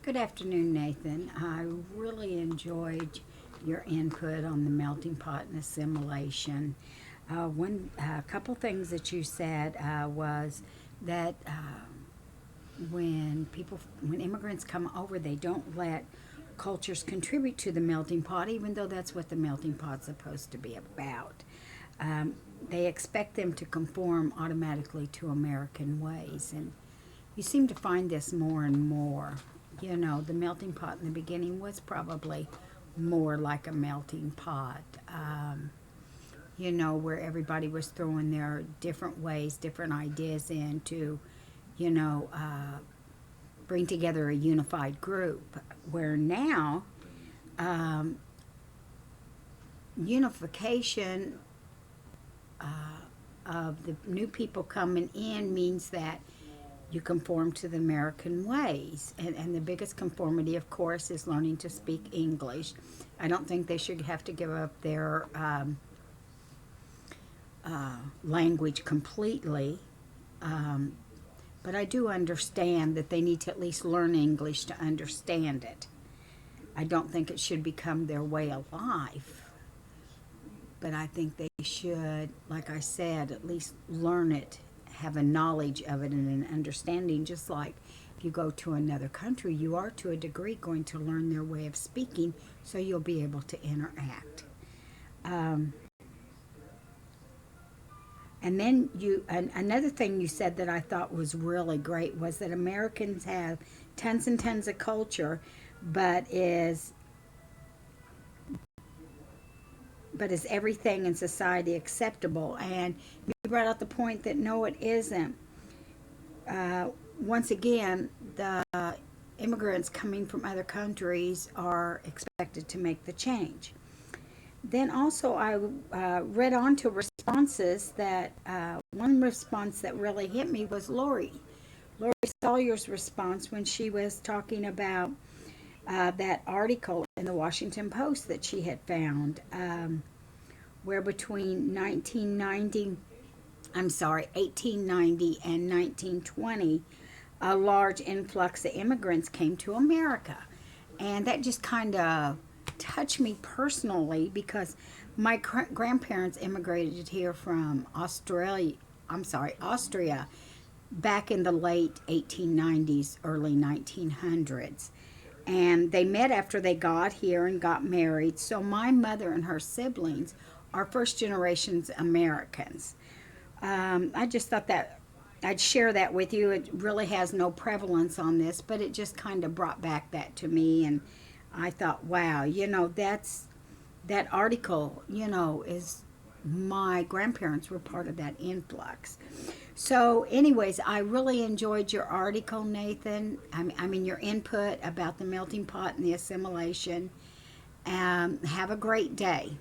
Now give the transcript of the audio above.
Good afternoon, Nathan. I really enjoyed your input on the melting pot and assimilation. One couple things that you said was that when immigrants come over, they don't let cultures contribute to the melting pot, even though that's what the melting pot's supposed to be about. Um, they expect them to conform automatically to American ways, and you seem to find this more and more. You know, the melting pot in the beginning was probably more like a melting pot, where everybody was throwing their different ways, different ideas in to, you know, uh, bring together a unified group. Where now, um, unification of the new people coming in means that you conform to the American ways. And the biggest conformity, of course, is learning to speak English. I don't think they should have to give up their language completely, um, but I do understand that they need to at least learn English to understand it. I don't think it should become their way of life, but I think they should, like I said, at least learn it, have a knowledge of it and an understanding, just like if you go to another country, you are to a degree going to learn their way of speaking so you'll be able to interact. Um, and then another thing you said that I thought was really great was that Americans have tons and tons of culture, but is but is everything in society acceptable? And you brought out the point that no, it isn't. Uh, Once again, the immigrants coming from other countries are expected to make the change. Then also, I read on to responses that one response that really hit me was Lori Sawyer's response when she was talking about that article in the Washington Post that she had found, where between 1890 and 1920, a large influx of immigrants came to America. And that just kind of touched me personally because my grandparents immigrated here from Austria, back in the late 1890s, early 1900s. And they met after they got here and got married. So my mother and her siblings are first generations Americans. I just thought that I'd share that with you. It really has no prevalence on this, but it just kind of brought back that to me. And I thought, wow, that article, is my grandparents were part of that influx. So, anyways, I really enjoyed your article, Nathan. I mean, your input about the melting pot and the assimilation. Have a great day.